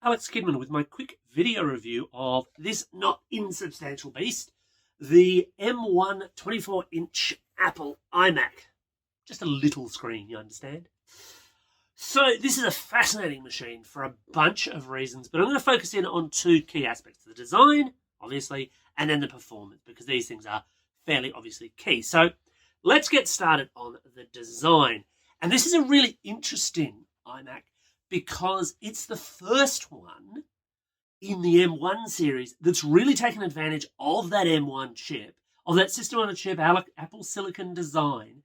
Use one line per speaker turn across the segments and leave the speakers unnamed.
Alex Kidman with my quick video review of this not insubstantial beast, the M1 24-inch Apple iMac. Just a little screen, you understand? So this is a fascinating machine for a bunch of reasons, but I'm going to focus in on two key aspects. The design, obviously, and then the performance, because these things are fairly obviously key. So let's get started on the design. And this is a really interesting iMac because it's the first one in the M1 series that's really taken advantage of that M1 chip, of that system on a chip, Apple Silicon design,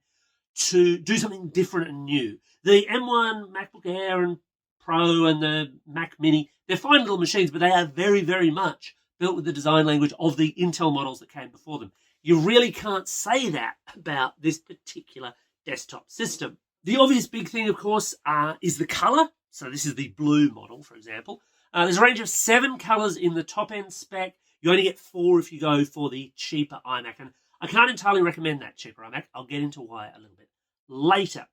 to do something different and new. The M1 Macbook Air and Pro and the Mac Mini, they're fine little machines, but they are very, very much built with the design language of the Intel models that came before them. You really can't say that about this particular desktop system. The obvious big thing, of course, is the color. So this is the blue model, for example. There's a range of 7 colors in the top-end spec. You only get 4 if you go for the cheaper iMac. And I can't entirely recommend that cheaper iMac. I'll get into why a little bit later.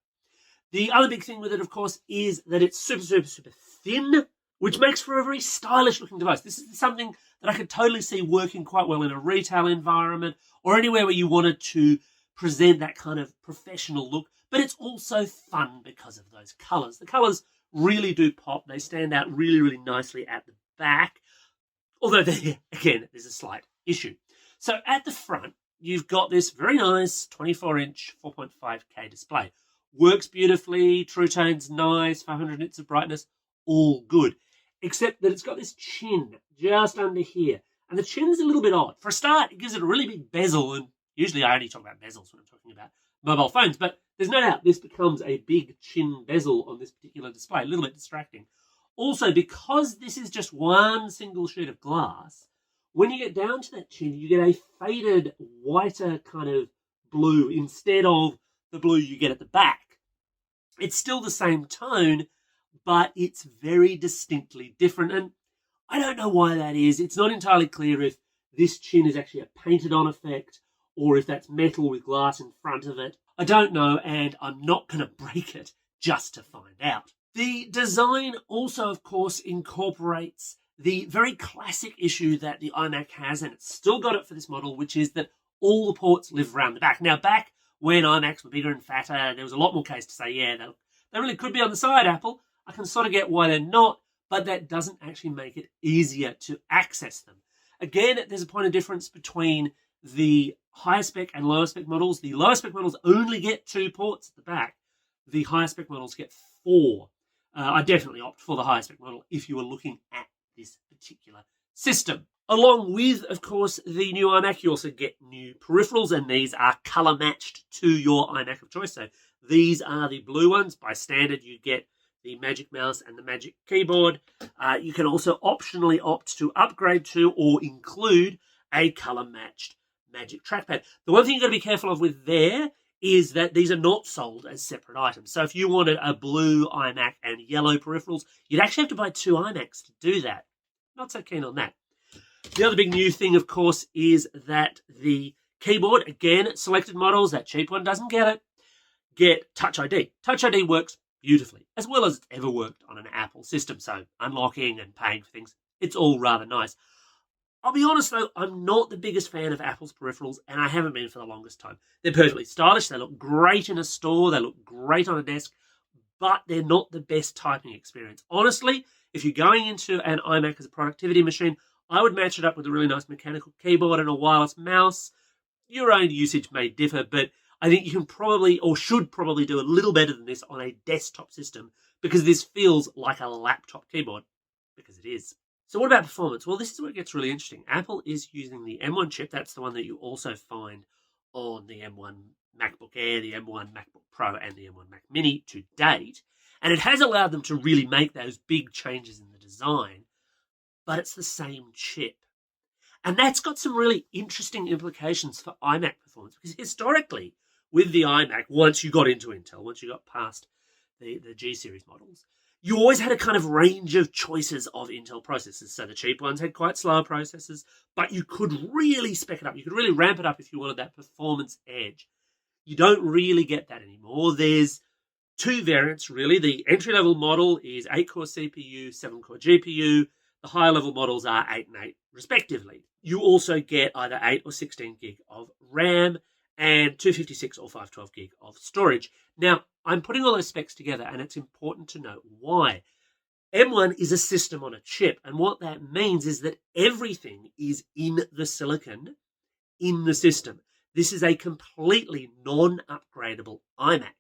The other big thing with it, of course, is that it's super, super, super thin, which makes for a very stylish-looking device. This is something that I could totally see working quite well in a retail environment or anywhere where you wanted to present that kind of professional look. But it's also fun because of those colors. The colors really do pop. They stand out really, really nicely at the back. Although, again, there's a slight issue. So at the front, you've got this very nice 24-inch 4.5K display. Works beautifully, True Tone's nice, 500 nits of brightness, all good. Except that it's got this chin just under here. And the chin's a little bit odd. For a start, it gives it a really big bezel, and usually I only talk about bezels when I'm talking about mobile phones, but there's no doubt this becomes a big chin bezel on this particular display, a little bit distracting. Also, because this is just one single sheet of glass, when you get down to that chin, you get a faded, whiter kind of blue instead of the blue you get at the back. It's still the same tone, but it's very distinctly different, and I don't know why that is. It's not entirely clear if this chin is actually a painted-on effect or if that's metal with glass in front of it. I don't know, and I'm not going to break it just to find out. The design also, of course, incorporates the very classic issue that the iMac has, and it's still got it for this model, which is that all the ports live around the back. Now, back when iMacs were bigger and fatter, there was a lot more case to say, yeah, they really could be on the side, Apple. I can sort of get why they're not, but that doesn't actually make it easier to access them. Again, there's a point of difference between the higher spec and lower spec models. The lower spec models only get 2 ports at the back. The higher spec models get 4. I definitely opt for the higher spec model if you were looking at this particular system. Along with, of course, the new iMac, you also get new peripherals, and these are color matched to your iMac of choice. So these are the blue ones. By standard, you get the Magic Mouse and the Magic Keyboard. You can also optionally opt to upgrade to or include a color matched Magic Trackpad. The one thing you've got to be careful of with there is that these are not sold as separate items. So if you wanted a blue iMac and yellow peripherals, you'd actually have to buy 2 iMacs to do that. Not so keen on that. The other big new thing, of course, is that the keyboard, again, selected models, that cheap one doesn't get it, get Touch ID. Touch ID works beautifully, as well as it's ever worked on an Apple system. So unlocking and paying for things, it's all rather nice. I'll be honest, though, I'm not the biggest fan of Apple's peripherals, and I haven't been for the longest time. They're perfectly stylish, they look great in a store, they look great on a desk, but they're not the best typing experience. Honestly, if you're going into an iMac as a productivity machine, I would match it up with a really nice mechanical keyboard and a wireless mouse. Your own usage may differ, but I think you can probably, or should probably, do a little better than this on a desktop system, because this feels like a laptop keyboard, because it is. So what about performance? Well, this is where it gets really interesting. Apple is using the M1 chip. That's the one that you also find on the M1 MacBook Air, the M1 MacBook Pro, and the M1 Mac Mini to date. And it has allowed them to really make those big changes in the design, but it's the same chip. And that's got some really interesting implications for iMac performance, because historically, with the iMac, once you got into Intel, once you got past the G series models, you always had a kind of range of choices of Intel processors. So the cheap ones had quite slower processors, but you could really spec it up. You could really ramp it up if you wanted that performance edge. You don't really get that anymore. There's two variants, really. The entry-level model is 8-core CPU, 7-core GPU. The higher-level models are 8 and 8, respectively. You also get either 8 or 16 gig of RAM and 256 or 512 gig of storage. Now, I'm putting all those specs together, and it's important to note why. M1 is a system on a chip, and what that means is that everything is in the silicon in the system. This is a completely non-upgradable iMac.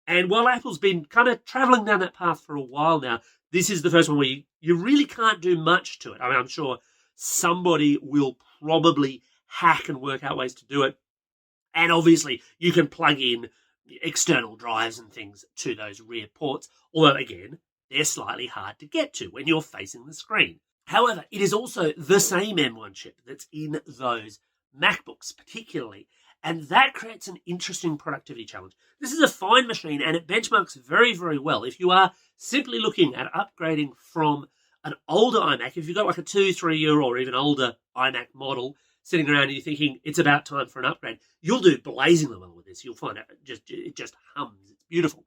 And while Apple's been kind of traveling down that path for a while now, this is the first one where you really can't do much to it. I mean, I'm sure somebody will probably hack and work out ways to do it. And obviously, you can plug in external drives and things to those rear ports, although, again, they're slightly hard to get to when you're facing the screen. However, it is also the same M1 chip that's in those MacBooks particularly, and that creates an interesting productivity challenge. This is a fine machine, and it benchmarks very, very well. If you are simply looking at upgrading from an older iMac, if you've got like a 2-3 year or even older iMac model sitting around and you're thinking it's about time for an upgrade, you'll do blazingly well with this. You'll find it just hums. It's beautiful.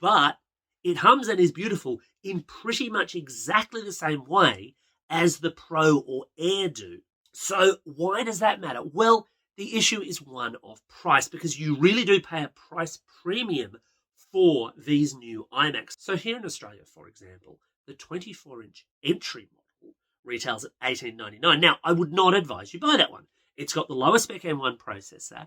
But it hums and is beautiful in pretty much exactly the same way as the Pro or Air do. So why does that matter? Well, the issue is one of price, because you really do pay a price premium for these new iMacs. So here in Australia, for example, the 24-inch entry model retails at $18.99. Now, I would not advise you buy that one. It's got the lower spec M1 processor,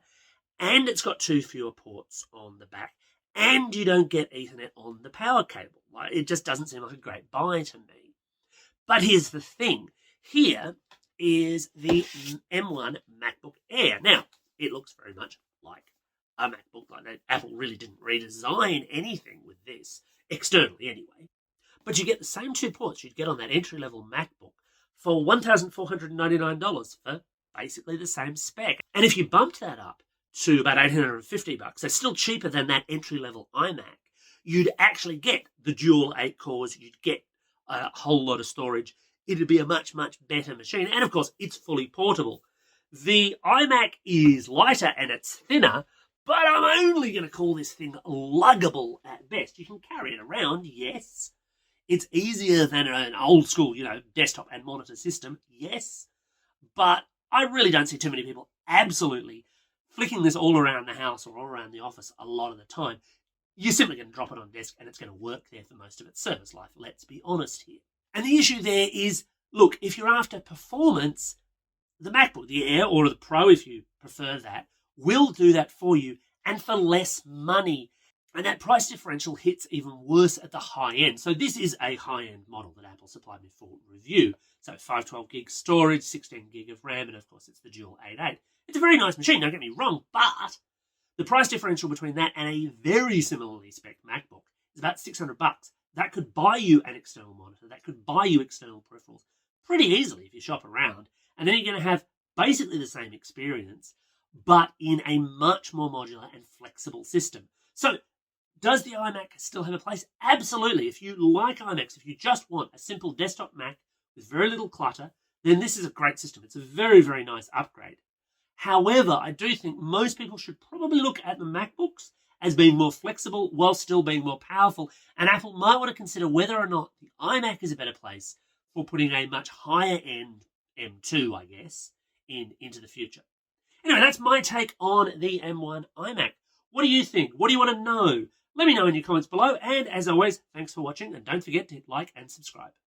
and it's got 2 fewer ports on the back, and you don't get Ethernet on the power cable. It just doesn't seem like a great buy to me. But here's the thing. Here is the M1 MacBook Air. Now, it looks very much like a MacBook. Like Apple really didn't redesign anything with this, externally anyway. But you get the same 2 ports you'd get on that entry-level MacBook for $1,499 for basically the same spec. And if you bumped that up to about $850, so still cheaper than that entry-level iMac, you'd actually get the dual 8 cores, you'd get a whole lot of storage. It'd be a much, much better machine. And of course, it's fully portable. The iMac is lighter and it's thinner, but I'm only going to call this thing luggable at best. You can carry it around, yes. It's easier than an old school, desktop and monitor system, yes. But I really don't see too many people absolutely flicking this all around the house or all around the office a lot of the time. You're simply going to drop it on desk and it's going to work there for most of its service life, let's be honest here. And the issue there is, look, if you're after performance, the MacBook, the Air, or the Pro, if you prefer that, will do that for you and for less money. And that price differential hits even worse at the high end. So this is a high-end model that Apple supplied me for review. So 512 gig storage, 16 gig of RAM, and of course it's the dual 8.8. It's a very nice machine, don't get me wrong, but the price differential between that and a very similarly spec MacBook is about $600. That could buy you an external monitor. That could buy you external peripherals pretty easily if you shop around. And then you're going to have basically the same experience, but in a much more modular and flexible system. So does the iMac still have a place? Absolutely. If you like iMacs, if you just want a simple desktop Mac with very little clutter, then this is a great system. It's a very, very nice upgrade. However, I do think most people should probably look at the MacBooks as being more flexible while still being more powerful. And Apple might want to consider whether or not the iMac is a better place for putting a much higher end M2, I guess, into the future. Anyway, that's my take on the M1 iMac. What do you think? What do you want to know? Let me know in your comments below. And as always, thanks for watching. And don't forget to hit like and subscribe.